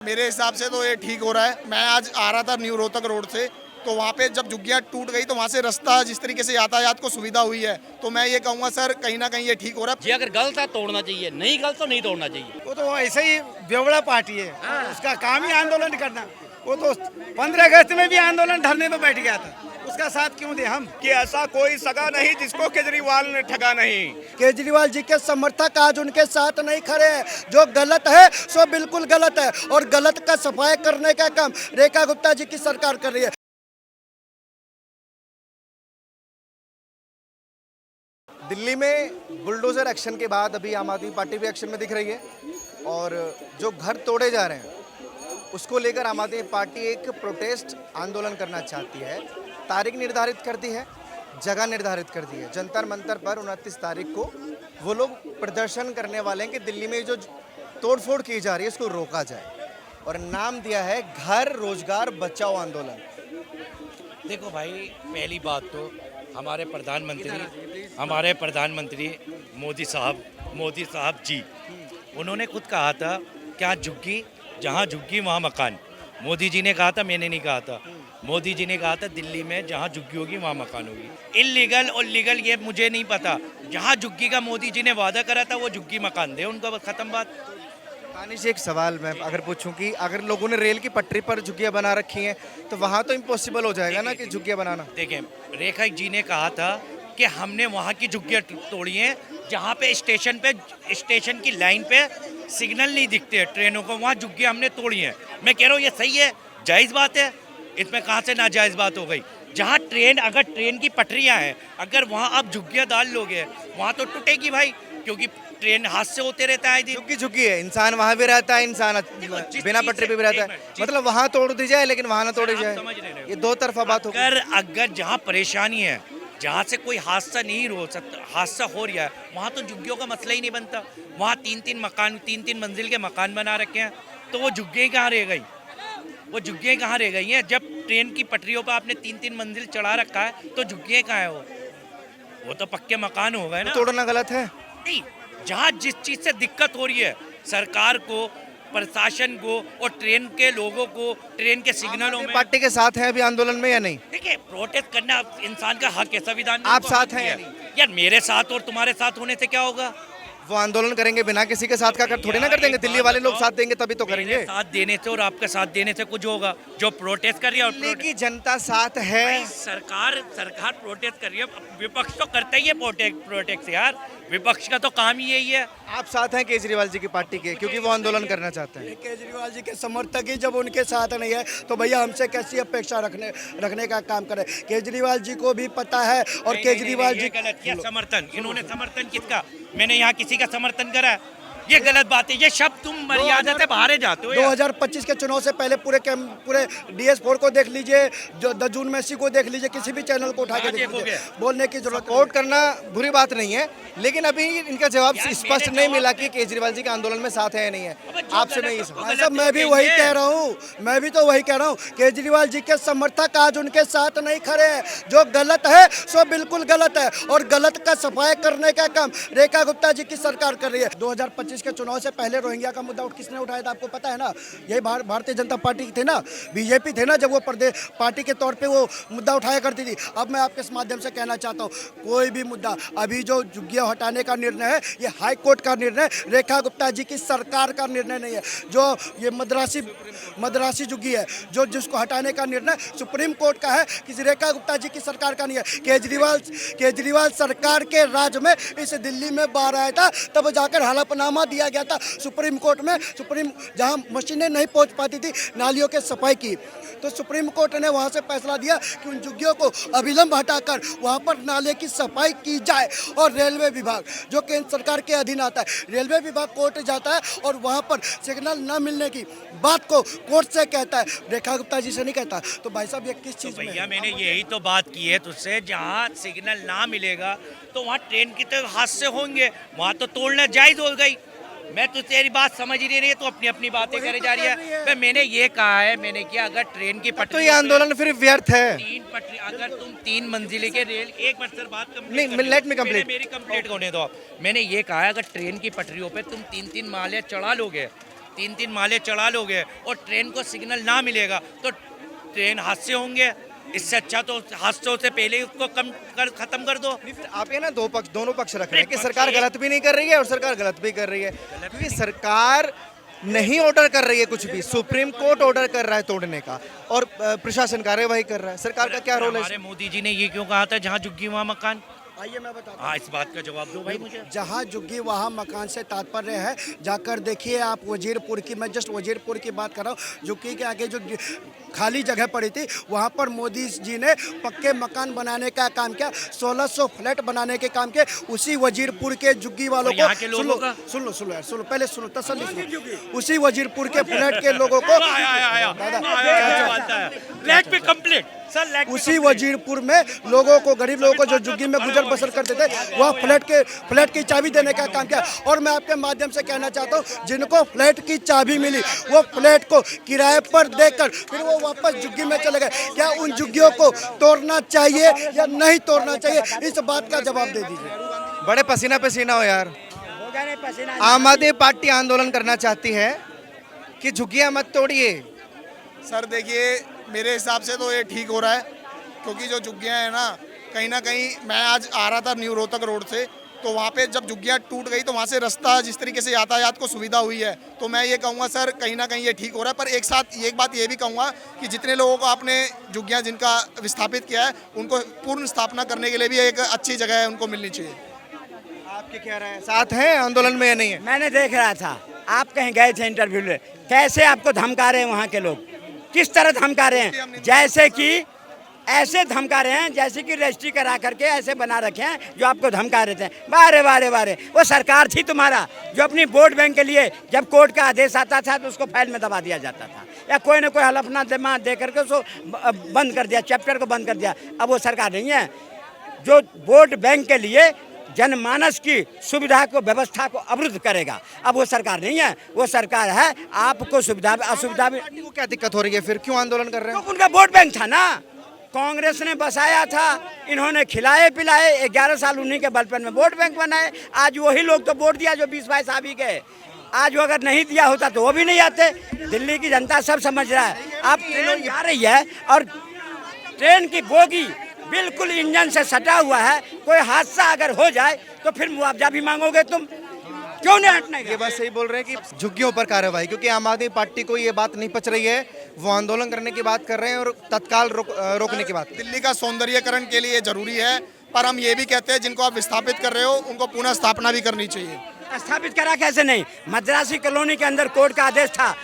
मेरे हिसाब से तो ये ठीक हो रहा है। मैं आज आ रहा था न्यू रोहतक रोड से, तो वहाँ पे जब झुग्गियाँ टूट गई तो वहाँ से रास्ता जिस तरीके से यातायात को सुविधा हुई है, तो मैं ये कहूँगा सर कहीं ना कहीं ये ठीक हो रहा है। जी अगर गलत है तोड़ना चाहिए, नहीं गलत तो नहीं तोड़ना चाहिए। वो तो ऐसे ही बेवड़ा पार्टी है, उसका काम ही आंदोलन करना। वो तो 15 अगस्त में भी आंदोलन धरने पे बैठ गया था, उसका साथ क्यों दे हम? कि ऐसा कोई सगा नहीं जिसको केजरीवाल ने ठगा नहीं। केजरीवाल जी के समर्थक आज उनके साथ नहीं खड़े हैं। जो गलत है सो बिल्कुल गलत है, और गलत का सफाई करने का काम रेखा गुप्ता जी की सरकार कर रही है। दिल्ली में बुलडोजर एक्शन के बाद अभी आम आदमी पार्टी भी एक्शन में दिख रही है, और जो घर तोड़े जा रहे हैं उसको लेकर आम आदमी पार्टी एक प्रोटेस्ट आंदोलन करना चाहती है। तारीख निर्धारित कर दी है, जगह निर्धारित कर दी है। जंतर मंतर पर 29 तारीख को वो लोग प्रदर्शन करने वाले हैं कि दिल्ली में जो तोड़फोड़ की जा रही है इसको रोका जाए, और नाम दिया है घर रोजगार बचाओ आंदोलन। देखो भाई, पहली बात तो हमारे प्रधानमंत्री मोदी साहब जी, उन्होंने खुद कहा था क्या झुग्गी जहाँ झुग्गी वहाँ मकान। मोदी जी ने कहा था, मैंने नहीं कहा था। मोदी जी ने कहा था दिल्ली में जहाँ झुग्गी होगी वहाँ मकान होगी। इल्लीगल और लीगल ये मुझे नहीं पता, जहाँ झुग्गी का मोदी जी ने वादा करा था वो झुग्गी मकान दे उनका, बस खत्म बात। तानिश, एक सवाल मैं अगर पूछूं कि अगर लोगों ने रेल की पटरी पर झुग्गियां बना रखी हैं तो वहाँ तो इम्पॉसिबल हो जाएगा ना कि झुग्गियां बनाना। देखें, रेखा जी ने कहा था कि हमने वहाँ की झुग्गियाँ तोड़ी हैं जहाँ पे स्टेशन की लाइन पे सिग्नल नहीं दिखते हैं ट्रेनों को, वहाँ झुग्गियाँ हमने तोड़ी हैं। मैं कह रहा हूँ ये सही है, जायज़ बात है, इसमें कहाँ से नाजायज़ बात हो गई। जहाँ अगर ट्रेन की पटरियाँ हैं, अगर वहाँ आप झुग्गियाँ डाल लोगे वहाँ तो टूटेगी भाई, क्योंकि ट्रेन हादसे होते रहता है। झुग्गी है, इंसान वहाँ भी रहता है, इंसान बिना पटरी पे भी रहता है। मतलब वहाँ तोड़ दी जाए लेकिन वहाँ ना तोड़ी जाए, ये दो तरफा बात हो। अगर जहाँ परेशानी है, जहाँ से कोई हादसा नहीं हो सकता, हादसा हो रहा है, वहाँ तो झुग्गियों का मसला ही नहीं बनता। वहाँ तीन मंजिल के मकान बना रखे हैं, तो वो झुग्गियाँ कहाँ रह गई? वो झुग्गियाँ कहाँ रह गई हैं? जब ट्रेन की पटरियों पर आपने तीन मंजिल चढ़ा रखा है तो झुग्गियाँ कहाँ है? वो तो पक्के मकान हो गए ना। तोड़ना गलत है नहीं, जहाँ जिस चीज़ से दिक्कत हो रही है सरकार को, प्रशासन को और ट्रेन के लोगों को, ट्रेन के सिग्नलों में। पार्टी के साथ है अभी आंदोलन में या नहीं? देखिए, प्रोटेस्ट करना इंसान का हक है, संविधान आप साथ हैं या नहीं? यार मेरे साथ और तुम्हारे साथ होने से क्या होगा? वो आंदोलन करेंगे बिना किसी के साथ का कर थोड़ी ना कर देंगे। दिल्ली वाले लोग साथ देंगे तभी तो करेंगे। साथ देने से और आपके साथ देने से कुछ होगा? जो प्रोटेस्ट कर रही है, दिल्ली की जनता साथ है। सरकार प्रोटेस्ट कर रही है, विपक्ष तो करता ही है प्रोटेस्ट यार, विपक्ष का तो काम ही यही है। आप साथ हैं केजरीवाल जी की पार्टी के, क्योंकि वो आंदोलन करना चाहते हैं। केजरीवाल जी के समर्थक ही जब उनके साथ नहीं है तो भैया हमसे कैसी अपेक्षा रखने का काम करे? केजरीवाल जी को भी पता है, और केजरीवाल जी गलत किया समर्थन। इन्होंने समर्थन किसका? मैंने यहाँ किसी का समर्थन करा? ये गलत बात है। ये शब्द तुम मर्यादा से बाहर जाते हो। 2025 के चुनाव से पहले पूरे DS4 को देख लीजिए, जो द जून मैसी को देख लीजिए, किसी भी चैनल को उठा के देख लीजिए। बोलने की जरूरत, सपोर्ट करना बुरी बात नहीं है, लेकिन अभी इनका जवाब स्पष्ट नहीं मिला कि केजरीवाल जी के आंदोलन में साथ है या नहीं है। आपसे मैं ये मैं भी वही कह रहा हूँ, केजरीवाल जी के समर्थक आज उनके साथ नहीं खड़े हैं। जो गलत है सो बिल्कुल गलत है, और गलत का सफाई करने का काम रेखा गुप्ता जी की सरकार कर रही है। 2025 के चुनाव से पहले रोहिंग्या का मुद्दा किसने उठाया था आपको पता है ना? यही भारतीय जनता पार्टी थे ना, बीजेपी थे ना, जब वो प्रदेश पार्टी के तौर पे वो मुद्दा उठाया करती थी। अब मैं आपके माध्यम से कहना चाहता हूँ, कोई भी मुद्दा, अभी जो झुग्गियाँ हटाने का निर्णय है ये हाई कोर्ट का निर्णय, रेखा गुप्ता जी की सरकार का निर्णय नहीं है। जो ये मद्रासी झुग्गी है, जो जिसको हटाने का निर्णय सुप्रीम कोर्ट का है, किसी रेखा गुप्ता जी की सरकार का नहीं है। केजरीवाल सरकार के राज में इस दिल्ली में बाढ़ आया था, तब जाकर हलफनामा दिया गया था सुप्रीम कोर्ट में। जहां मशीनें नहीं पहुंच पाती थी नालियों के सफाई की, तो सुप्रीम कोर्ट ने वहां से फैसला दिया कि उन झुग्गियों को अविलंब हटाकर वहां पर नाले की सफाई की जाए। और रेलवे विभाग जो केंद्र सरकार के अधीन आता है, रेलवे विभाग कोर्ट जाता है और वहां पर सिग्नल न मिलने की बात को कोर्ट से कहता है, रेखा गुप्ता जी से नहीं कहता। तो भाई साहब ये किस चीज में? भैया मैंने यही तो बात की है तुझसे, जहाँ सिग्नल ना मिलेगा तो वहाँ ट्रेन की तो हादसे होंगे, वहाँ तो तोड़ना जायज हो गई। मैं तो तेरी बात समझ ही नहीं रही है, तो अपनी बातें करे जा रही है। मैंने ये कहा है, मैंने किया अगर ट्रेन की पटरी, तो ये आंदोलन फिर व्यर्थ है। अगर तुम 3 मंजिले के रेल, एक बार सर बात नहीं, लेट मी कंप्लीट, मेरी कंप्लीट होने दो। मैंने ये कहा है अगर ट्रेन की पटरियों पे तुम 3 माले चढ़ा लोगे 3-3 माले चढ़ा लोगे और ट्रेन को सिग्नल ना मिलेगा तो ट्रेन हादसे होंगे। इससे अच्छा तो हादसों से पहले ही उसको खत्म कर दो। नहीं, फिर आप ये ना दोनों पक्ष रख रहे हैं कि सरकार गलत भी नहीं कर रही है और सरकार गलत भी कर रही है, क्योंकि सरकार नहीं ऑर्डर कर रही है कुछ भी, सुप्रीम कोर्ट ऑर्डर कर रहा है तोड़ने का और प्रशासन कार्यवाही कर रहा है। सरकार का क्या रोल है? हमारे मोदी जी ने ये क्यों कहा था जहाँ झुग्गी वहाँ मकान? आइए मैं बताता हूँ। हाँ, इस बात का जवाब दो भाई मुझे। जहाँ झुग्गी वहाँ मकान से तात्पर्य है, जाकर देखिए आप वजीरपुर की, मैं जस्ट वजीरपुर की बात कर रहा हूँ, झुग्गी के आगे जो खाली जगह पड़ी थी वहाँ पर मोदी जी ने पक्के मकान बनाने का काम किया, 1600 फ्लैट बनाने के काम किए। उसी वजीरपुर के झुग्गी वालों यहाँ के को लोगों का सुनो पहले सुनो, तसल्ली सुनो। उसी वजीरपुर के फ्लैट के लोगों को फ्लैट पे कंप्लीट सर, उसी वजीरपुर में लोगों को, गरीब लोगों को जो झुग्गी में गुजर बसर करते थे, वह फ्लैट की चाबी देने का काम किया। और मैं आपके माध्यम से कहना चाहता हूँ, जिनको फ्लैट की चाबी मिली वो फ्लैट को किराए पर देकर फिर वो वापस झुग्गी में चले गए। क्या उन झुग्गियों को तोड़ना चाहिए या नहीं तोड़ना चाहिए, इस बात का जवाब दे दीजिए। बड़े पसीना पसीना हो यार। आम आदमी पार्टी आंदोलन करना चाहती है कि झुग्गियां मत तोड़िए। सर देखिए, मेरे हिसाब से तो ये ठीक हो रहा है, क्योंकि जो झुग्गियाँ हैं ना कहीं मैं आज आ रहा था न्यू रोहतक रोड से, तो वहाँ पे जब झुग्गियाँ टूट गई तो वहाँ से रास्ता जिस तरीके से यातायात को सुविधा हुई है, तो मैं ये कहूँगा सर कहीं ना कहीं ये ठीक हो रहा है। पर एक साथ एक बात ये भी कहूँगा कि जितने लोगों को आपने झुग्गियाँ जिनका विस्थापित किया है, उनको पूर्ण स्थापना करने के लिए भी एक अच्छी जगह है, उनको मिलनी चाहिए। आपके क्या राय है, साथ हैं आंदोलन में या नहीं है? मैंने देख रहा था, आप कहीं गए थे इंटरव्यू में, कैसे आपको धमका रहे हैं वहाँ के लोग, किस तरह धमका रहे हैं, जैसे कि ऐसे धमका रहे हैं जैसे कि रजिस्ट्री करा करके ऐसे बना रखे हैं जो आपको धमका रहे थे। बारे बारे बारे वो सरकार थी तुम्हारा जो अपनी वोट बैंक के लिए जब कोर्ट का आदेश आता था तो उसको फाइल में दबा दिया जाता था, या कोई ना कोई हलफनामा दे करके उसको बंद कर दिया, चैप्टर को बंद कर दिया। अब वो सरकार नहीं है जो वोट बैंक के लिए जनमानस की सुविधा को, व्यवस्था को अवरुद्ध करेगा। अब वो सरकार नहीं है, वो सरकार है आपको सुविधा असुविधा भी। पार्टी को क्या दिक्कत हो रही है, फिर क्यों आंदोलन कर रहे हैं? उनका वोट बैंक था ना, कांग्रेस ने बसाया था, इन्होंने खिलाए पिलाए, 11 साल उन्हीं के बलपन में वोट बैंक बनाए। आज वही लोग तो वोट दिया जो 20-22 आ भी गए, आज वो अगर नहीं दिया होता तो वो भी नहीं आते। दिल्ली की जनता सब समझ रहा है। अब ट्रेन जा रही है और ट्रेन की बोगी बिल्कुल इंजन से सटा हुआ है, कोई हादसा अगर हो जाए तो फिर मुआवजा भी मांगोगे तुम, क्यों नहीं हटने? ये बात सही बोल रहे हैं कि झुग्गियों पर कार्रवाई, क्योंकि आम आदमी पार्टी को ये बात नहीं पच रही है, वो आंदोलन करने की बात कर रहे हैं और तत्काल रोकने की बात। दिल्ली का सौंदर्यीकरण के लिए जरूरी है, पर हम ये भी कहते हैं जिनको आप विस्थापित कर रहे हो उनको पुनः स्थापना भी करनी चाहिए। स्थापित करा कैसे नहीं? मद्रासी कॉलोनी के अंदर कोर्ट का आदेश था,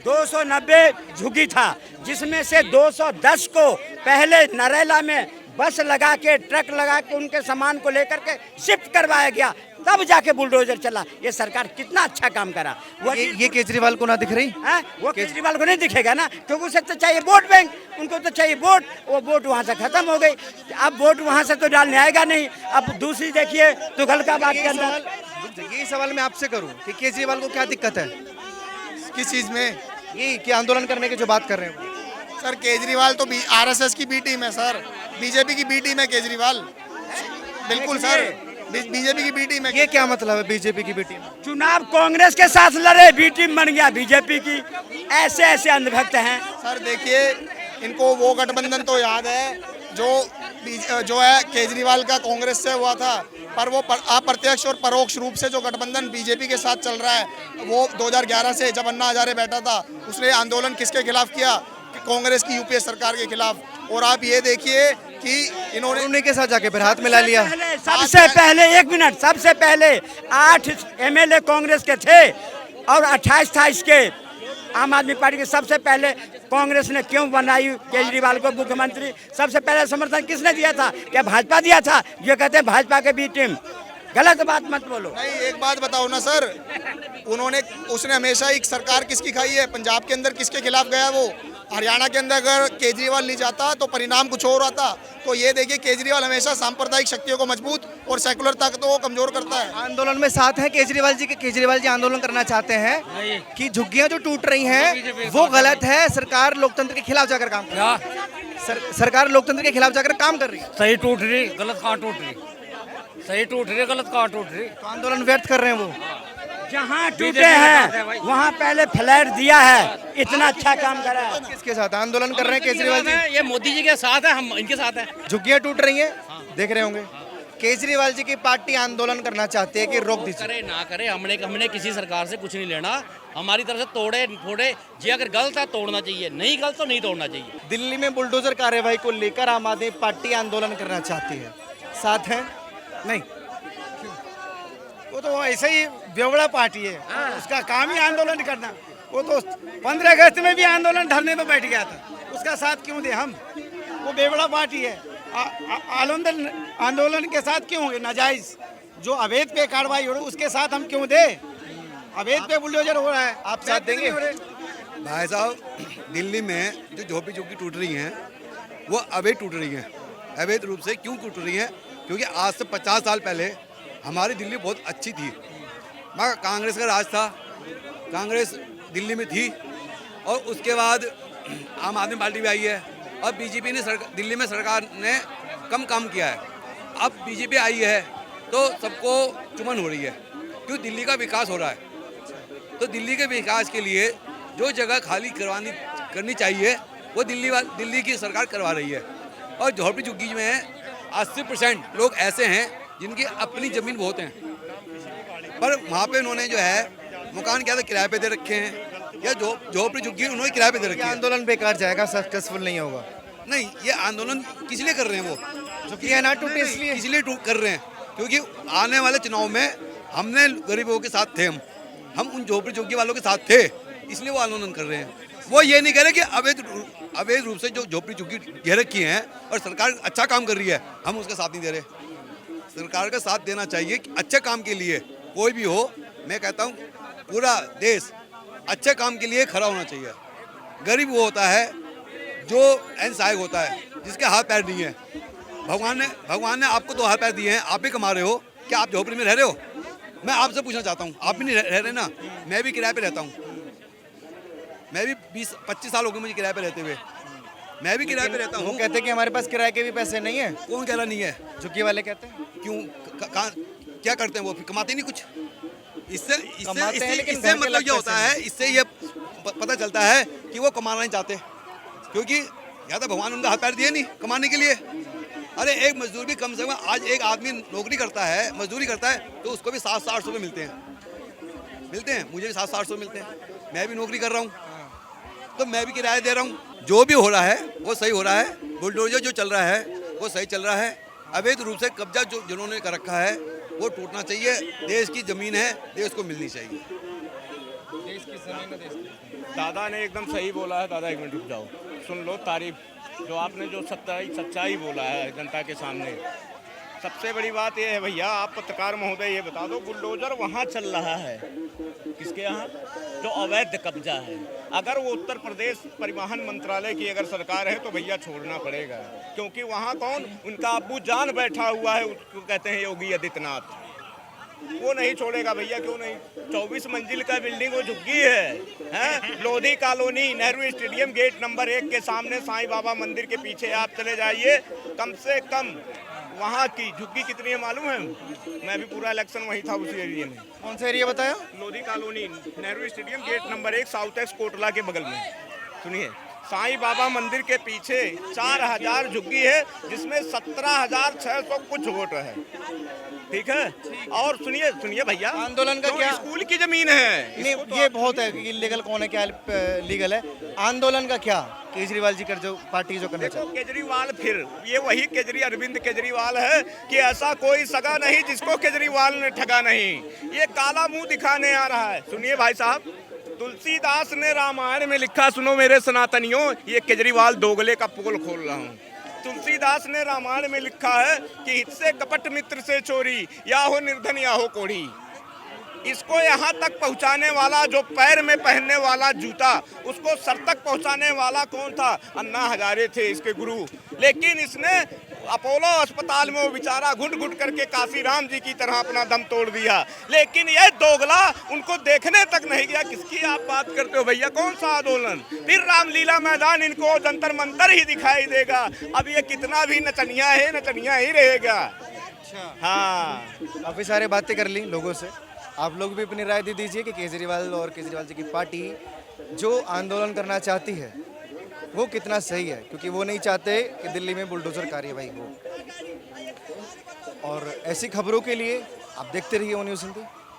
290 झुग्गी था, जिसमें से 210 को पहले नरेला में बस लगा के, ट्रक लगा के उनके सामान को लेकर के शिफ्ट करवाया गया, तब जाके बुलडोजर चला। ये सरकार कितना अच्छा काम करा। वो ये केजरीवाल को ना दिख रही है, वो केजरीवाल को नहीं दिखेगा ना, क्योंकि उसे तो चाहिए वोट बैंक, उनको तो चाहिए वोट। वो वोट वहाँ से खत्म हो गई, अब वोट वहाँ से तो डालने आएगा नहीं। अब दूसरी देखिए तुगलकाबाद के अंदर। यही सवाल मैं आपसे करूं कि केजरीवाल को क्या दिक्कत है किस चीज़ में? यही कि आंदोलन करने की जो बात कर रहे हैं? सर केजरीवाल तो आरएसएस की बी टीम है सर, बीजेपी की बी टीम है केजरीवाल, बिल्कुल सर, बीजेपी की बी टीम है। ये क्या मतलब है बीजेपी की बी टीम? चुनाव कांग्रेस के साथ लड़े, बी टीम बन गया बीजेपी की। ऐसे ऐसे अंधभक्त हैं। सर देखिए, इनको वो गठबंधन तो याद है जो है केजरीवाल का कांग्रेस से हुआ था, पर वो अप्रत्यक्ष और परोक्ष रूप से जो गठबंधन बीजेपी के साथ चल रहा है, वो 2011 से जब अन्ना हजारे बैठा था उसने आंदोलन किसके खिलाफ किया? कांग्रेस की यूपीए सरकार के खिलाफ। और आप ये देखिए कि इन्होंने उन्हीं के साथ जाके फिर हाथ मिला लिया। सबसे पहले 1 मिनट, सबसे पहले 8 एमएलए कांग्रेस के थे और 28 था इसके आम आदमी पार्टी के। सबसे पहले कांग्रेस ने क्यों बनाई केजरीवाल को मुख्यमंत्री? सबसे पहले समर्थन किसने दिया था? क्या भाजपा दिया था? ये कहते हैं भाजपा के बी टीम। गलत बात मत बोलो। नहीं, एक बात बताओ ना सर, उसने हमेशा एक सरकार किसकी खाई है? पंजाब के अंदर किसके खिलाफ गया वो? हरियाणा के अंदर अगर केजरीवाल नहीं जाता तो परिणाम कुछ और आता। तो ये देखिए, केजरीवाल हमेशा सांप्रदायिक शक्तियों को मजबूत और सेकुलर ताकतों को कमजोर करता है। आंदोलन में साथ हैं केजरीवाल जी के। केजरीवाल जी आंदोलन करना चाहते हैं कि झुग्गियां जो टूट रही हैं वो गलत है, सरकार लोकतंत्र के खिलाफ जाकर काम कर रही है। सरकार लोकतंत्र के खिलाफ जाकर काम कर रही है। सही टूट रही, गलत कहाँ टूट रही? सही टूट रही, गलत कहाँ टूट रही? तो आंदोलन व्यर्थ कर रहे हैं वो। जहाँ टूटे हैं वहाँ पहले फ्लैट दिया है, इतना अच्छा काम करा है। किसके साथ आंदोलन कर रहे हैं केजरीवाल जी? ये मोदी जी के साथ है, हम इनके साथ हैं। झुग्गियां टूट रही हैं, देख रहे होंगे। केजरीवाल जी की पार्टी आंदोलन करना चाहती है कि रोक दीजिए। करे ना करे, हमने किसी सरकार से कुछ नहीं लेना। हमारी तरफ से तोड़े फोड़े जी, अगर गलत है तोड़ना चाहिए, नहीं गलत तो नहीं तोड़ना चाहिए। दिल्ली में बुलडोजर कार्यवाही को लेकर आम आदमी पार्टी आंदोलन करना चाहती है, साथ है? नहीं, वो तो ऐसे ही बेवड़ा पार्टी है, उसका काम ही आंदोलन करना। वो तो 15 अगस्त में भी आंदोलन धरने पे बैठ गया था, उसका साथ क्यों दे हम? वो बेवड़ा पार्टी है। आंदोलन के साथ क्यों होंगे? नाजायज जो अवैध पे कार्रवाई हो रही है उसके साथ हम क्यों दे? अवैध पे बुलडोजर हो रहा है, आप साथ देंगे? भाई साहब, दिल्ली में जो झोपड़ी झुग्गी टूट रही हैं वो अवैध टूट रही हैं। अवैध रूप से क्यों टूट रही हैं? क्योंकि आज से 50 साल पहले हमारी दिल्ली बहुत अच्छी थी, मगर कांग्रेस का राज था, कांग्रेस दिल्ली में थी, और उसके बाद आम आदमी पार्टी भी आई है, और बीजेपी ने दिल्ली में सरकार ने कम काम किया है। अब बीजेपी आई है तो सबको चुमन हो रही है, क्यों? दिल्ली का विकास हो रहा है। तो दिल्ली के विकास के लिए जो जगह खाली करनी चाहिए वो दिल्ली की सरकार करवा रही है। और झोपड़ी झुग्गी में 80% लोग ऐसे हैं जिनकी अपनी ज़मीन बहुत हैं, पर वहाँ पे उन्होंने जो है मकान क्या किराए पे दे रखे हैं, या झोपड़ी झुग्गी उन्होंने किराए पे दे रखी है। आंदोलन बेकार जाएगा, सक्सेसफुल नहीं होगा। नहीं, ये आंदोलन किस लिए कर रहे हैं? वो झुग्गियां ना टूटे इसलिए कर रहे हैं क्योंकि आने वाले चुनाव में हमने गरीबों के साथ थे, हम उन झोपड़ी झुग्गी वालों के साथ थे, इसलिए वो आंदोलन कर रहे हैं। वो ये नहीं कह रहे कि अवैध रूप से जो झोपड़ी झुग्गी घेर रखी हैं और सरकार अच्छा काम कर रही है, हम उसका साथ नहीं दे रहे। सरकार का साथ देना चाहिए कि अच्छे काम के लिए कोई भी हो। मैं कहता हूँ पूरा देश अच्छे काम के लिए खड़ा होना चाहिए। गरीब वो होता है जो अनसहायक होता है, जिसके हाथ पैर नहीं है। भगवान ने आपको 2 हाथ पैर दिए हैं, आप भी कमा रहे हो, क्या आप झोपड़ी में रह रहे हो? मैं आपसे पूछना चाहता हूँ, आप भी नहीं रह रहे ना? मैं भी किराए पे रहता हूँ, मैं भी 20-25 साल हो गए मुझे किराए पे रहते हुए, मैं भी किराए पे रहता हूँ। वो कहते हैं कि हमारे पास किराए के भी पैसे नहीं है। कौन कह रहा नहीं है? झुग्गी वाले कहते हैं। क्यों? क्या करते हैं वो? फिर कमाते नहीं कुछ। इससे मतलब ये होता है, इससे ये पता चलता है कि वो कमाना नहीं चाहते, क्योंकि या तो भगवान उनका हाथ पैर दिए नहीं कमाने के लिए। अरे एक मजदूर भी कम से कम, आज एक आदमी नौकरी करता है, मजदूरी करता है, तो उसको भी 700-800 रुपये मिलते हैं, मुझे भी 700-800 मिलते हैं। मैं भी नौकरी कर रहा हूँ, तो मैं भी किराया दे रहा हूँ। जो भी हो रहा है वो सही हो रहा है। बुलडोजर जो चल रहा है वो सही चल रहा है। अवैध रूप से कब्जा जो जिन्होंने कर रखा है वो टूटना चाहिए। देश की ज़मीन है, देश को मिलनी चाहिए। देश की ज़मीन है, देश की। दादा ने एकदम सही बोला है। दादा 1 मिनट रुक जाओ, सुन लो तारीफ जो आपने जो सच्चाई बोला है जनता के सामने। सबसे बड़ी बात यह है भैया, आप पत्रकार महोदय ये बता दो, बुलडोजर वहाँ चल रहा है किसके यहाँ? जो अवैध कब्जा है। अगर वो उत्तर प्रदेश परिवहन मंत्रालय की अगर सरकार है तो भैया छोड़ना पड़ेगा, क्योंकि वहाँ कौन? उनका अब्बू जान बैठा हुआ है, उसको कहते हैं योगी आदित्यनाथ। वो नहीं छोड़ेगा भैया, क्यों नहीं? 24 मंजिल का बिल्डिंग वो झुग्गी है। Lodhi colony, Nehru stadium, gate number 1 के सामने साईं बाबा मंदिर के पीछे आप चले जाइए, कम से कम वहाँ की झुग्गी कितनी है मालूम है? मैं भी पूरा इलेक्शन वहीं था, उसी एरिया में। कौन सा एरिया बताया? Lodhi colony, Nehru stadium, gate number 1, South Ex Kotla के बगल में। सुनिए, साईं बाबा मंदिर के पीछे 4000 झुग्गी है, जिसमें 17,600 कुछ वोट है। ठीक है, और सुनिए भैया, आंदोलन का क्या? स्कूल की जमीन है। नहीं, ये बहुत है कि इलीगल कौन है, क्या लीगल है। आंदोलन का क्या केजरीवाल जी कर जो पार्टी जो करना चाहती है? केजरीवाल फिर ये वही अरविंद केजरीवाल है कि ऐसा कोई सगा नहीं जिसको केजरीवाल ने ठगा नहीं। ये काला मुंह दिखाने आ रहा है। सुनिए भाई साहब, तुलसीदास ने रामायण में लिखा, सुनो मेरे सनातनियों, ये केजरीवाल दोगले का पोल खोल रहा हूँ। तुलसीदास ने रामायण में लिखा है कि हित से कपट मित्र से चोरी, या हो निर्धन या हो कोढ़ी। इसको यहाँ तक पहुँचाने वाला, जो पैर में पहनने वाला जूता, उसको सर तक पहुँचाने वाला कौन था? अन्ना हजारे थे इसके गुरु। लेकिन इसने अपोलो अस्पताल में वो बेचारा घुट घुट करके काशीराम जी की तरह अपना दम तोड़ दिया। लेकिन ये दोगला उनको देखने तक नहीं गया। किसकी आप बात करते हो भैया? कौन सा आंदोलन? फिर रामलीला मैदान इनको जंतर मंतर ही दिखाई देगा। अब ये कितना भी नचनिया है, नचनिया ही रहेगा। अच्छा, हाँ, काफी सारे बातें कर ली लोगों से। आप लोग भी अपनी राय दे दीजिए कि केजरीवाल और केजरीवाल जी की पार्टी जो आंदोलन करना चाहती है वो कितना सही है, क्योंकि वो नहीं चाहते कि दिल्ली में बुलडोजर कार्यवाही हो। और ऐसी खबरों के लिए आप देखते रहिए ओ न्यूज़ हिंदी।